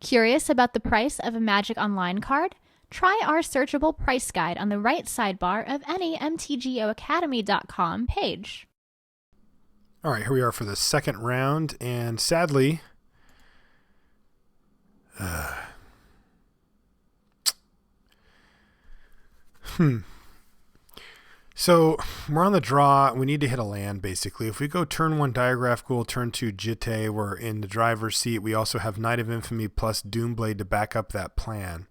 Curious about the price of a Magic Online card? Try our searchable price guide on the right sidebar of any MTGOacademy.com page. All right, here we are for the second round, and sadly, So we're on the draw. We need to hit a land, basically. If we go turn 1 Diagraph Ghoul, turn 2 Jitte, we're in the driver's seat. We also have Knight of Infamy plus Doomblade to back up that plan.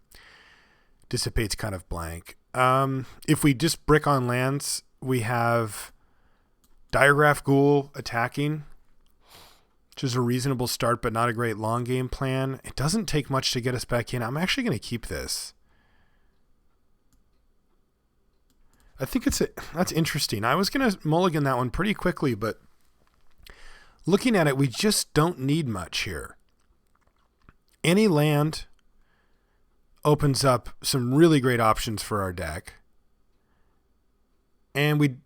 Dissipate's kind of blank. If we just brick on lands, we have Diagraph Ghoul attacking, which is a reasonable start, but not a great long game plan. It doesn't take much to get us back in. I'm actually going to keep this. I think that's interesting. I was going to mulligan that one pretty quickly, but looking at it, we just don't need much here. Any land opens up some really great options for our deck. And we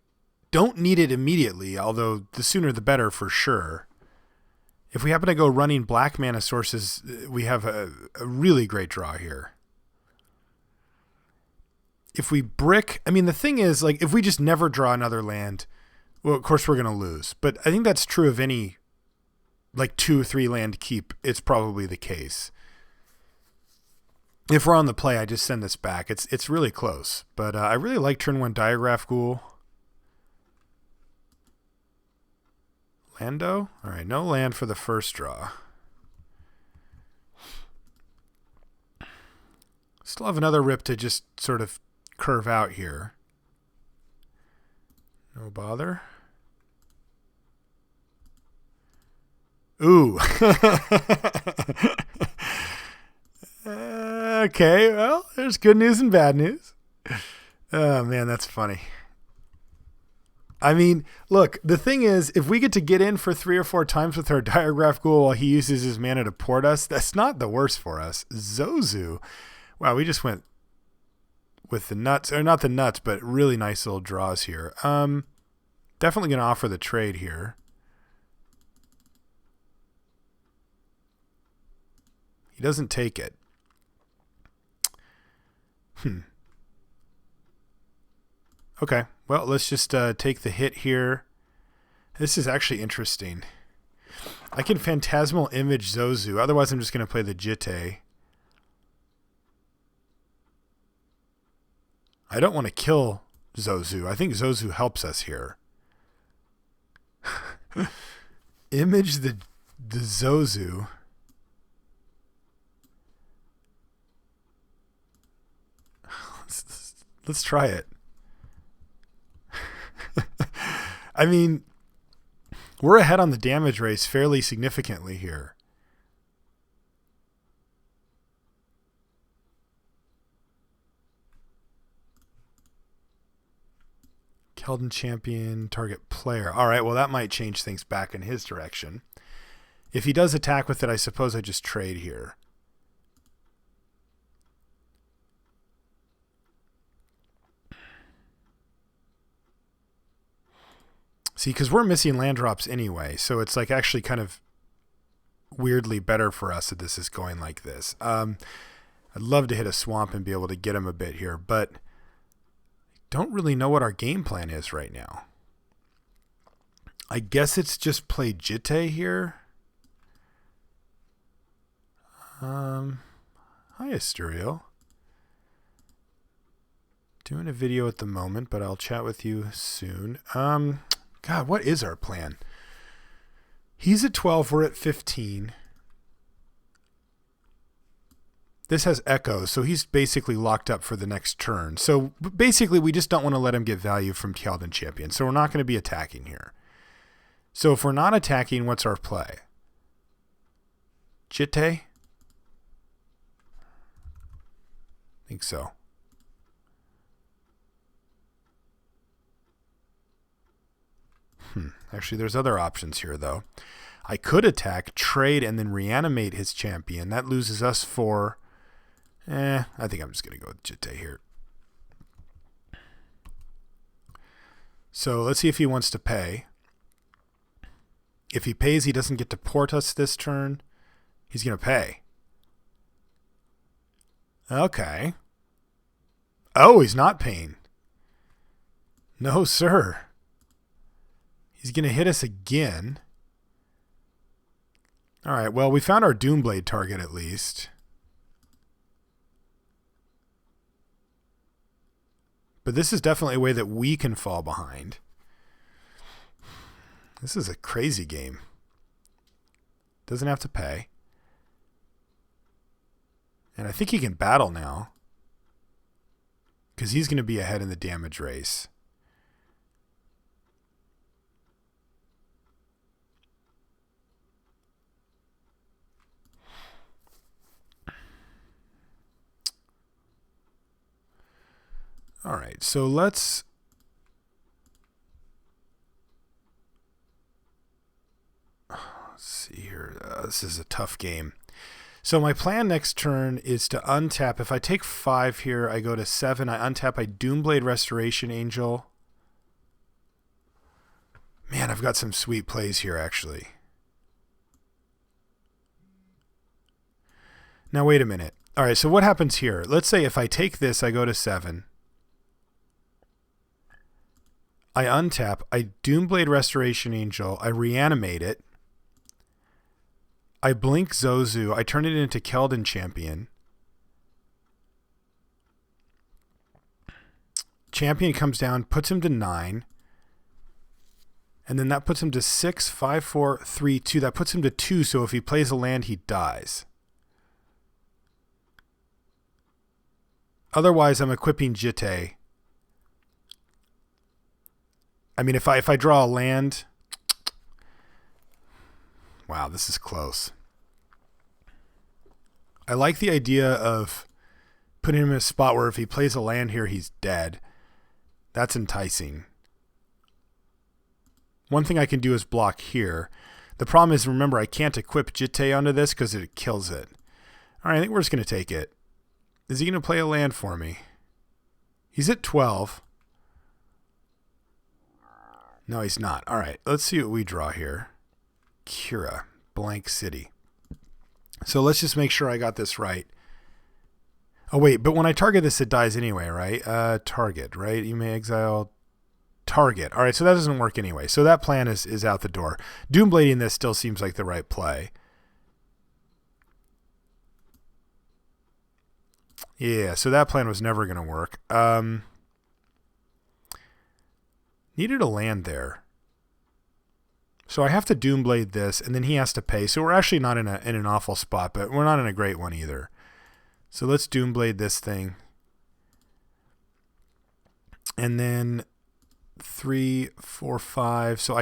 don't need it immediately, although the sooner the better for sure. If we happen to go running black mana sources, we have a really great draw here. If we brick, I mean, the thing is, like, if we just never draw another land, well, of course we're going to lose. But I think that's true of any, like, 2 or 3 land keep. It's probably the case. If we're on the play, I just send this back. It's really close. But I really like turn 1 Diagraph Ghoul. Lando? All right, no land for the first draw. Still have another rip to just sort of curve out here. No bother. Ooh. Okay, well, there's good news and bad news. Oh, man, that's funny. I mean, look, the thing is, if we get to get in for 3 or 4 times with our Diagraph Ghoul while he uses his mana to port us, that's not the worst for us. Zozu. Wow, we just went with the nuts, or not the nuts, but really nice little draws here. Definitely going to offer the trade here. He doesn't take it. Okay, well, let's just take the hit here. This is actually interesting. I can Phantasmal Image Zozu. Otherwise, I'm just going to play the Jitte. I don't want to kill Zozu. I think Zozu helps us here. Image the Zozu. Let's try it. I mean, we're ahead on the damage race fairly significantly here. Keldon Champion, target player. All right, well, that might change things back in his direction. If he does attack with it, I suppose I just trade here. See, because we're missing land drops anyway, so it's like actually kind of weirdly better for us that this is going like this. I'd love to hit a swamp and be able to get him a bit here, but don't really know what our game plan is right now. I guess it's just play Jitte here. Hi, Asturiel. Doing a video at the moment, but I'll chat with you soon. God, what is our plan? He's at 12, we're at 15. This has echoes, so he's basically locked up for the next turn. So basically, we just don't want to let him get value from Keldon Champion. So we're not going to be attacking here. So if we're not attacking, what's our play? Jitte? I think so. Actually, there's other options here, though. I could attack, trade, and then reanimate his champion. That loses us 4. I think I'm just going to go with Jitte here. So let's see if he wants to pay. If he pays, he doesn't get to port us this turn. He's going to pay. Okay. Oh, he's not paying. No, sir. He's going to hit us again. All right, well, we found our Doomblade target at least. But this is definitely a way that we can fall behind. This is a crazy game. Doesn't have to pay. And I think he can battle now. Because he's going to be ahead in the damage race. All right, so let's see here. This is a tough game. So my plan next turn is to untap. If I take 5 here, I go to 7. I untap. I Doomblade Restoration Angel. Man, I've got some sweet plays here, actually. Now, wait a minute. All right, so what happens here? Let's say if I take this, I go to 7. I untap. I Doomblade Restoration Angel. I reanimate it. I blink Zozu. I turn it into Keldon Champion. Champion comes down, puts him to 9. And then that puts him to 6, 5, 4, 3, 2. That puts him to 2, so if he plays a land, he dies. Otherwise, I'm equipping Jitte. I mean, if I draw a land... Wow, this is close. I like the idea of putting him in a spot where if he plays a land here, he's dead. That's enticing. One thing I can do is block here. The problem is, remember, I can't equip Jitte onto this because it kills it. All right, I think we're just going to take it. Is he going to play a land for me? He's at 12. No, he's not. All right, let's see what we draw here. Kira, blank city. So let's just make sure I got this right. Oh, wait, but when I target this, it dies anyway, right? Target, right? You may exile target. All right, so that doesn't work anyway. So that plan is out the door. Doomblading this still seems like the right play. Yeah, so that plan was never going to work. Needed a land there. So I have to Doomblade this, and then he has to pay. So we're actually not in an awful spot, but we're not in a great one either. So let's Doomblade this thing. And then 3, 4, 5. So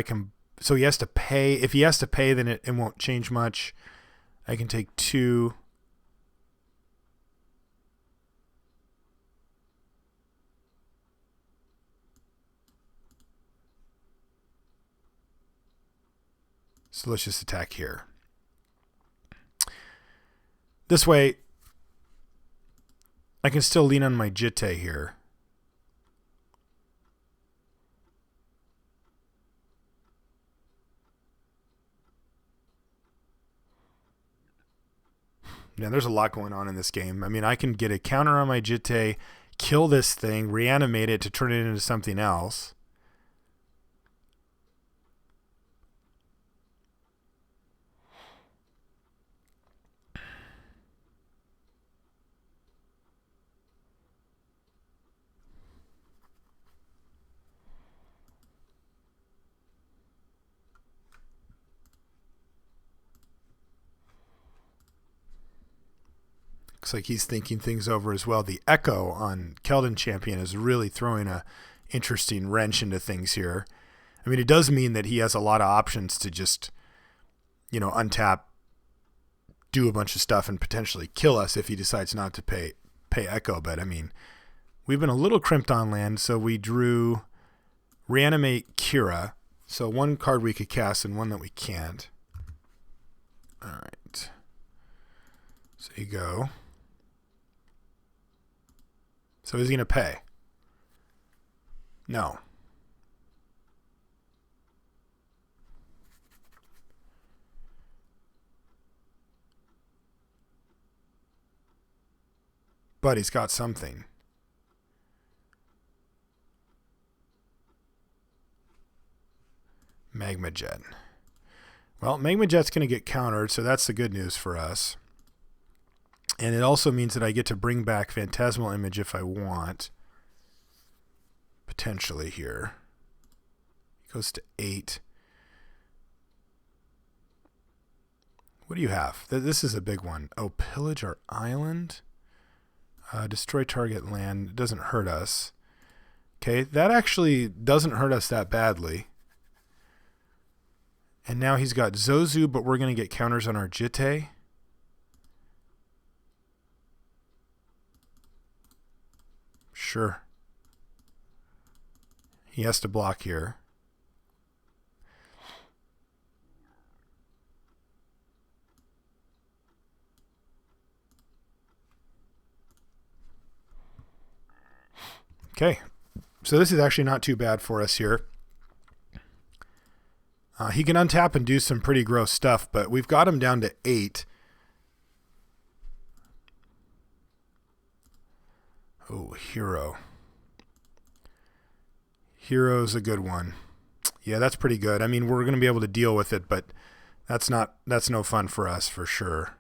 he has to pay. If he has to pay, then it won't change much. I can take 2. So let's just attack here. This way, I can still lean on my Jitte here. Yeah, there's a lot going on in this game. I mean, I can get a counter on my Jitte, kill this thing, reanimate it to turn it into something else. Looks like he's thinking things over as well. The Echo on Keldon Champion is really throwing a interesting wrench into things here. I mean, it does mean that he has a lot of options to just, untap, do a bunch of stuff, and potentially kill us if he decides not to pay Echo. But, I mean, we've been a little crimped on land, so we drew Reanimate Kira. So one card we could cast and one that we can't. All right. So you go. So is he going to pay? No. but he's got something. Magma Jet. Well, Magma Jet's going to get countered, so that's the good news for us. And it also means that I get to bring back Phantasmal Image if I want. Potentially here. It goes to 8. What do you have? This is a big one. Oh, pillage our island? Destroy target land. It doesn't hurt us. Okay, that actually doesn't hurt us that badly. And now he's got Zozu, but we're going to get counters on our Jitte. Sure. He has to block here. Okay. So this is actually not too bad for us here. He can untap and do some pretty gross stuff, but we've got him down to 8. Oh, Hero. Hero's a good one. Yeah, that's pretty good. I mean, we're going to be able to deal with it, but that's no fun for us for sure.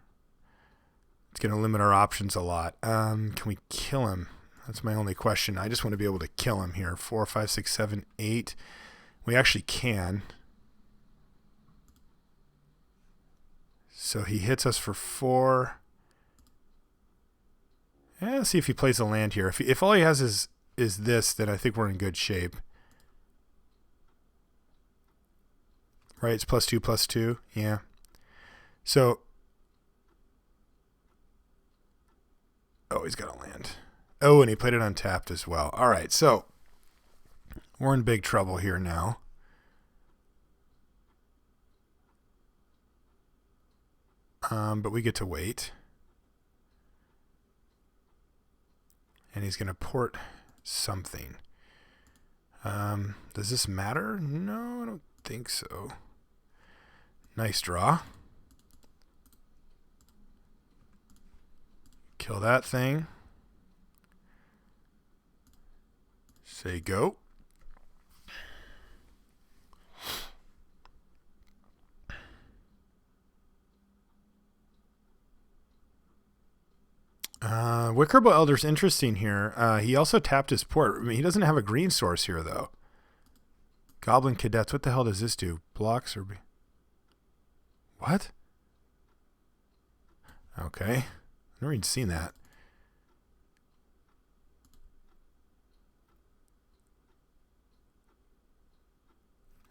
It's going to limit our options a lot. Can we kill him? That's my only question. I just want to be able to kill him here. 4, 5, 6, 7, 8. We actually can. So he hits us for 4. Yeah, let's see if he plays a land here. If all he has is this, then I think we're in good shape. Right, it's +2/+2. Yeah. So, oh, he's got a land. Oh, and he played it untapped as well. All right, so we're in big trouble here now. But we get to wait. And he's going to port something. Does this matter? No, I don't think so. Nice draw. Kill that thing. Say go. Wickerbo Elder's interesting here. He also tapped his port. I mean, he doesn't have a green source here, though. Goblin Cadets. What the hell does this do? Blocks or... What? Okay. I've never even seen that.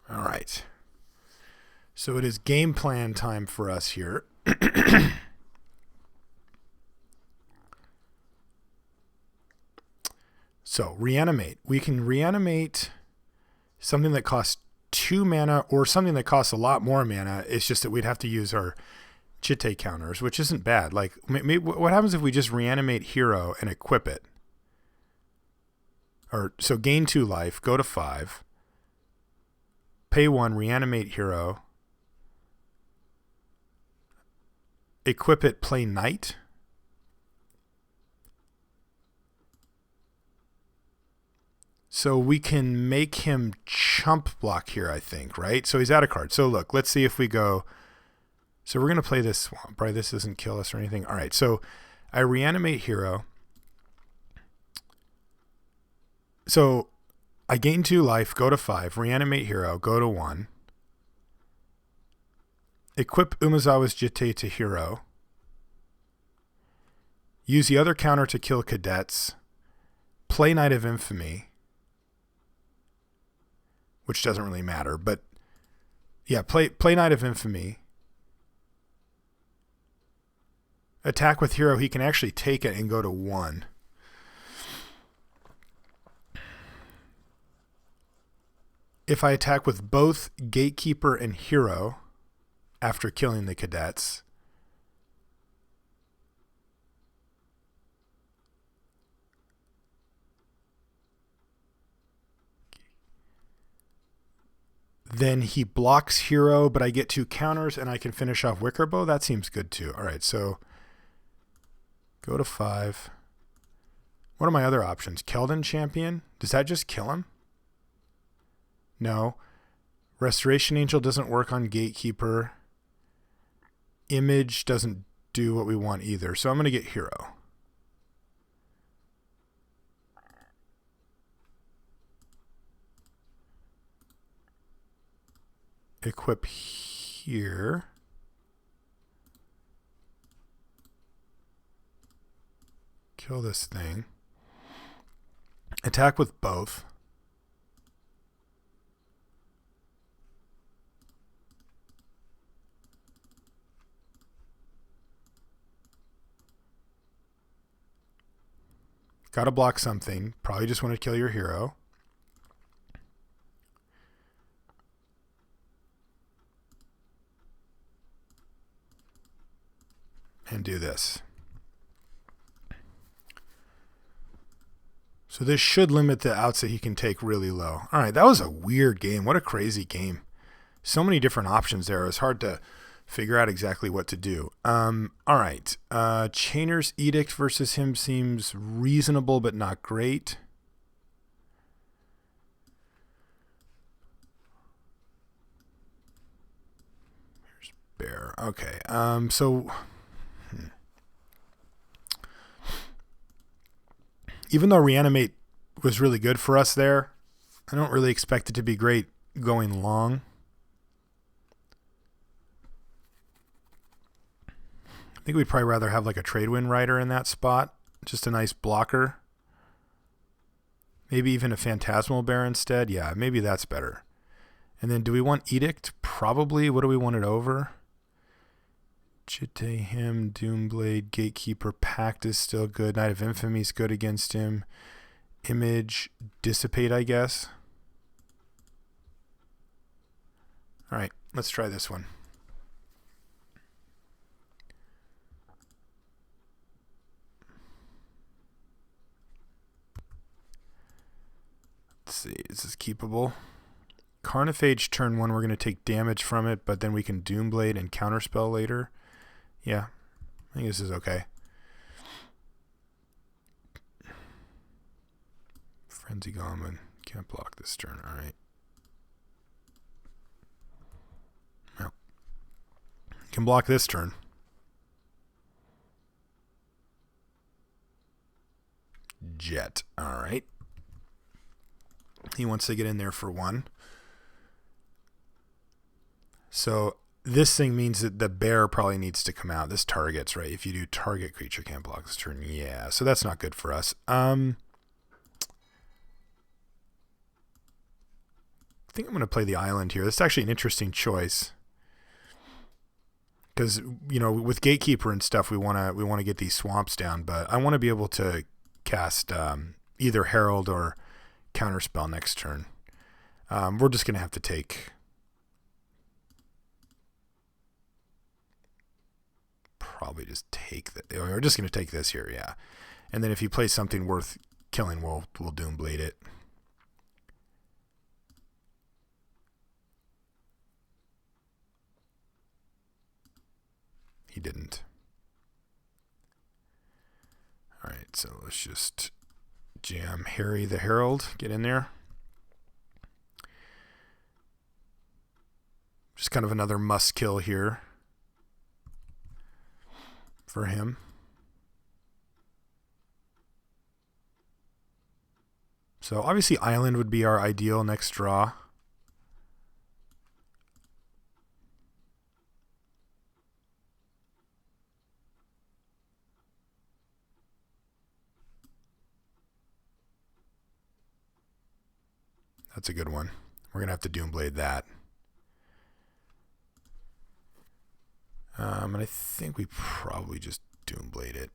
All right. So it is game plan time for us here. So, reanimate. We can reanimate something that costs 2 mana or something that costs a lot more mana. It's just that we'd have to use our Jitte counters, which isn't bad. Like, maybe, what happens if we just reanimate Hero and equip it? So gain 2 life, go to 5, pay 1, reanimate Hero, equip it, play Knight. So we can make him chump block here, I think, right? So he's out of card. So look, let's see if we go. So we're going to play this Swamp, right? This doesn't kill us or anything. All right, so I reanimate Hero. So I gain 2 life, go to 5, reanimate Hero, go to 1. Equip Umezawa's Jitte to Hero. Use the other counter to kill Cadets. Play Knight of Infamy. Which doesn't really matter, but yeah, play Knight of Infamy. Attack with Hero, he can actually take it and go to 1. If I attack with both Gatekeeper and Hero after killing the Cadets, then he blocks Hero, but I get 2 counters and I can finish off Wickerbo. That seems good too. All right, so go to 5. What are my other options? Keldon Champion? Does that just kill him? No. Restoration Angel doesn't work on Gatekeeper. Image doesn't do what we want either. So I'm going to get Hero. Equip here. Kill this thing. Attack with both. Gotta block something. Probably just want to kill your hero. And do this. So this should limit the outs that he can take really low. All right, that was a weird game. What a crazy game. So many different options there. It was hard to figure out exactly what to do. All right. Chainer's Edict versus him seems reasonable but not great. Here's Bear. Okay. Even though Reanimate was really good for us there, I don't really expect it to be great going long. I think we'd probably rather have like a Tradewind Rider in that spot. Just a nice blocker. Maybe even a Phantasmal Bear instead. Yeah, maybe that's better. And then do we want Edict? Probably. What do we want it over? Jitte, him, Doomblade, Gatekeeper, Pact is still good. Knight of Infamy is good against him. Image, Dissipate, I guess. All right, let's try this one. Let's see, is this keepable? Carnophage turn 1, we're going to take damage from it, but then we can Doomblade and Counterspell later. Yeah, I think this is okay. Frenzy Goblin. Can't block this turn. All right. Well, can block this turn. Jet. All right. He wants to get in there for 1. So this thing means that the bear probably needs to come out. This targets, right? If you do target creature can't block this turn. Yeah, so that's not good for us. I think I'm going to play the island here. This is actually an interesting choice. Because, you know, with Gatekeeper and stuff, we want to get these swamps down, but I want to be able to cast either Herald or Counterspell next turn. We're just going to have to take... Probably just take that. We're just going to take this here, yeah. And then if he plays something worth killing, we'll Doomblade it. He didn't. All right, so let's just jam Harry the Herald. Get in there. Just kind of another must kill here for him. So obviously Island would be our ideal next draw. That's a good one. We're going to have to Doomblade that. And I think we probably just Doomblade it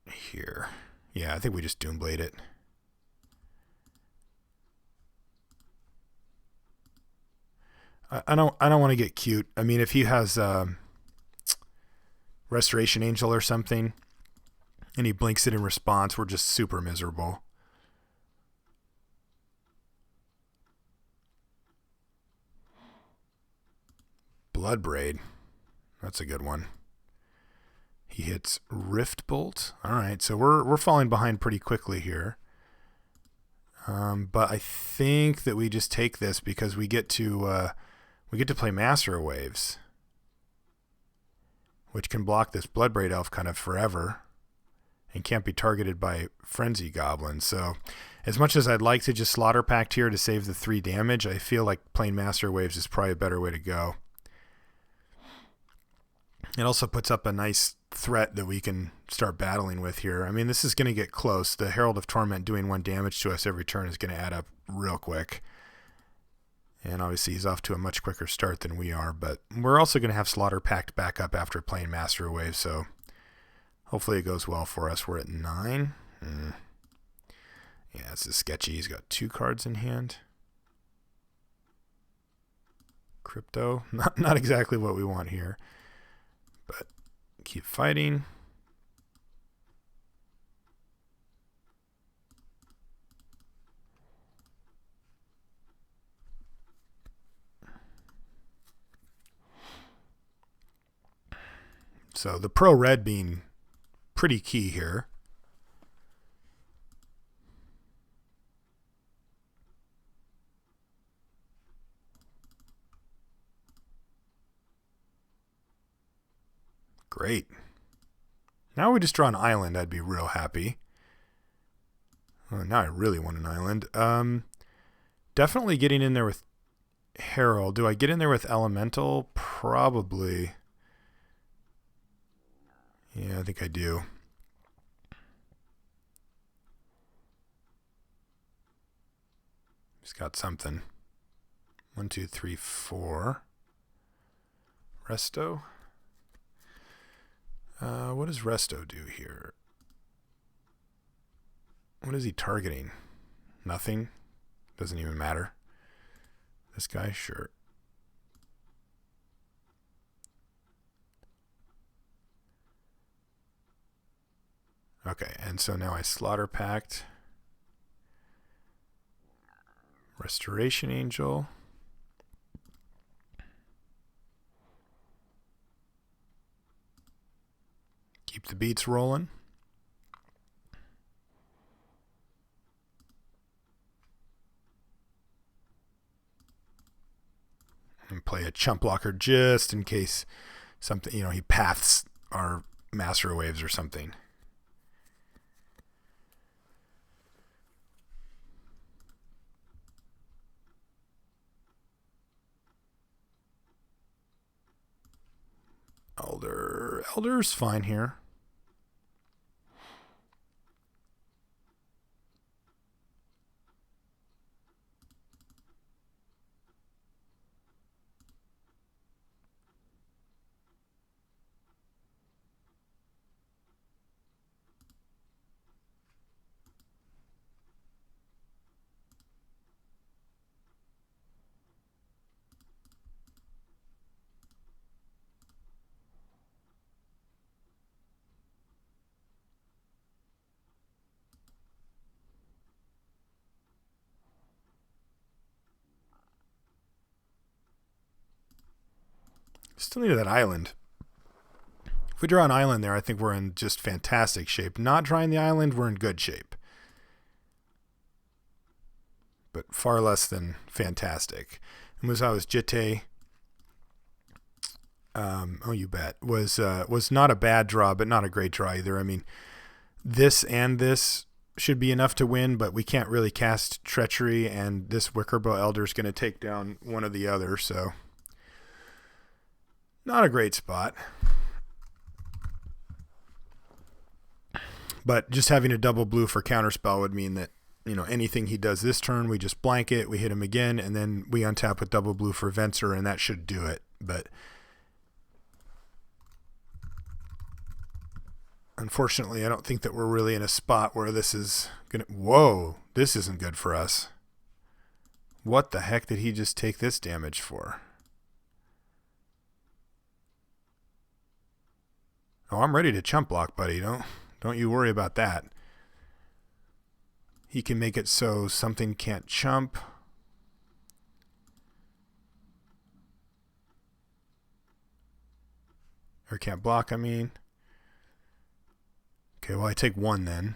here. Yeah, I think we just Doomblade it. I don't want to get cute. I mean, if he has Restoration Angel or something and he blinks it in response, we're just super miserable. Bloodbraid. That's a good one. He hits Rift Bolt. All right, so we're falling behind pretty quickly here. But I think that we just take this because we get to play Master Waves, which can block this Bloodbraid Elf kind of forever and can't be targeted by Frenzy Goblins. So as much as I'd like to just Slaughter Pact here to save the 3 damage, I feel like playing Master Waves is probably a better way to go. It also puts up a nice threat that we can start battling with here. I mean, this is going to get close. The Herald of Torment doing 1 damage to us every turn is going to add up real quick. And obviously he's off to a much quicker start than we are, but we're also going to have Slaughter Pact back up after playing Master Wave, so hopefully it goes well for us. We're at 9. Yeah, this is sketchy. He's got 2 cards in hand. Crypto, not exactly what we want here. But keep fighting. So the pro red being pretty key here. Great. Now we just draw an island, I'd be real happy. Well, now I really want an island. Definitely getting in there with Herald. Do I get in there with Elemental? Probably. Yeah, I think I do. He's got something. 1, 2, 3, 4. Resto. What does Resto do here? What is he targeting? Nothing? Doesn't even matter. This guy? Sure. Okay, and so now I Slaughter Pact. Restoration Angel. Keep the beats rolling. And play a chump blocker just in case something, he paths our Master Waves or something. Elder's fine here. Still need that island. If we draw an island there, I think we're in just fantastic shape. Not drawing the island, we're in good shape. But far less than fantastic. And Musawa's Jitte, you bet, was not a bad draw, but not a great draw either. I mean, this and this should be enough to win, but we can't really cast Treachery, and this Wickerbow Elder is going to take down one or the other, so not a great spot. But just having a double blue for counterspell would mean that, anything he does this turn, we just blank it, we hit him again, and then we untap with double blue for Venser, and that should do it. But unfortunately, I don't think that we're really in a spot where this is going to... Whoa, this isn't good for us. What the heck did he just take this damage for? Oh, I'm ready to chump block, buddy. Don't you worry about that. He can make it so something can't chump. Or can't block, I mean. Okay, well, I take 1 then.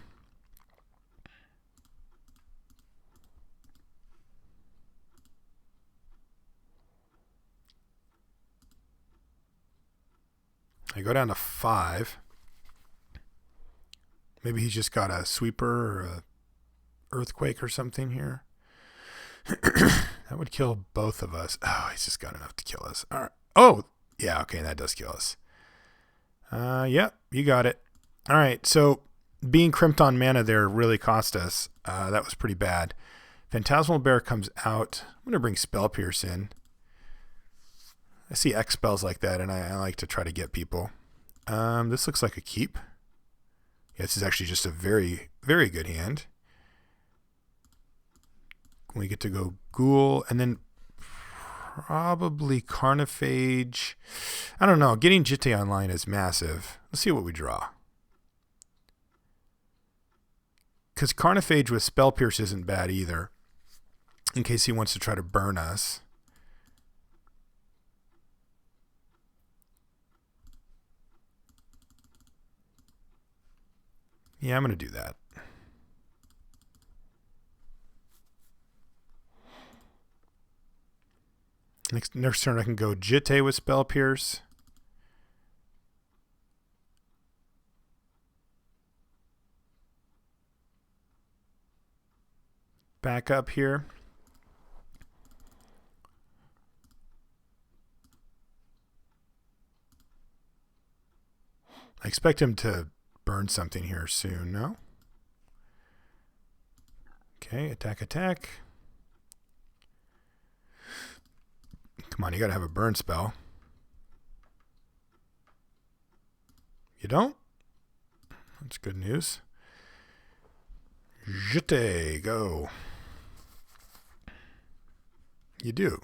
I go down to 5. Maybe he's just got a sweeper or a earthquake or something here. That would kill both of us. Oh, he's just got enough to kill us. All right. Oh, yeah, okay, that does kill us. Yep, you got it. All right, so being crimped on mana there really cost us. That was pretty bad. Phantasmal Bear comes out. I'm going to bring Spell Pierce in. I see X spells like that, and I like to try to get people. This looks like a keep. Yeah, this is actually just a very, very good hand. We get to go Ghoul, and then probably Carnophage. I don't know. Getting Jitte online is massive. Let's see what we draw. Because Carnophage with Spell Pierce isn't bad either, in case he wants to try to burn us. Yeah, I'm going to do that. Next turn I can go Jitte with Spell Pierce. Back up here. I expect him to burn something here soon, no? Okay, attack, attack. Come on, you gotta have a burn spell. You don't? That's good news. Jitte, go. You do.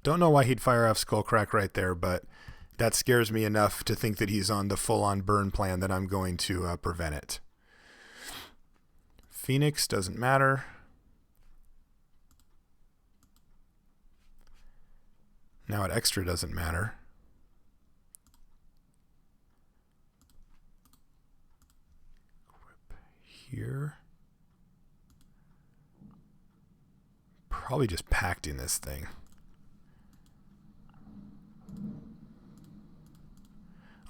Don't know why he'd fire off Skullcrack right there, but that scares me enough to think that he's on the full-on burn plan that I'm going to prevent it. Phoenix doesn't matter. Now it extra doesn't matter. Equip here. Probably just pacting this thing.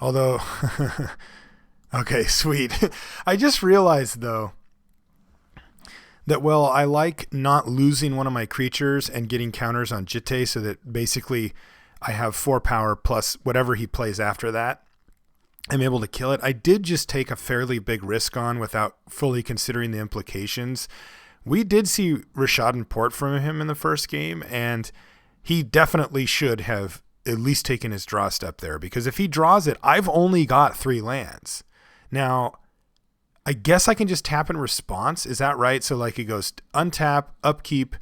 Although, okay, sweet. I just realized, though, that, well, I like not losing one of my creatures and getting counters on Jitte so that basically I have 4 power plus whatever he plays after that. I'm able to kill it. I did just take a fairly big risk on without fully considering the implications. We did see Rishadan Port from him in the first game, and he definitely should have at least taken his draw step there, because if he draws it, I've only got 3 lands. Now, I guess I can just tap in response. Is that right? So like it goes untap, upkeep,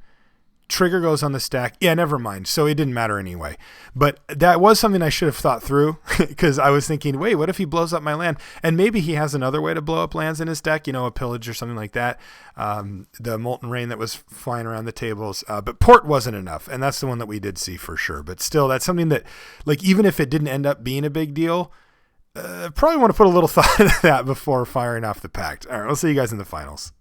trigger goes on the stack. Yeah, never mind. So it didn't matter anyway. But that was something I should have thought through, because I was thinking, wait, what if he blows up my land? And maybe he has another way to blow up lands in his deck, a pillage or something like that. The Molten Rain that was flying around the tables. But Port wasn't enough, and that's the one that we did see for sure. But still, that's something that, like, even if it didn't end up being a big deal, probably want to put a little thought into that before firing off the pact. All right, we'll see you guys in the finals.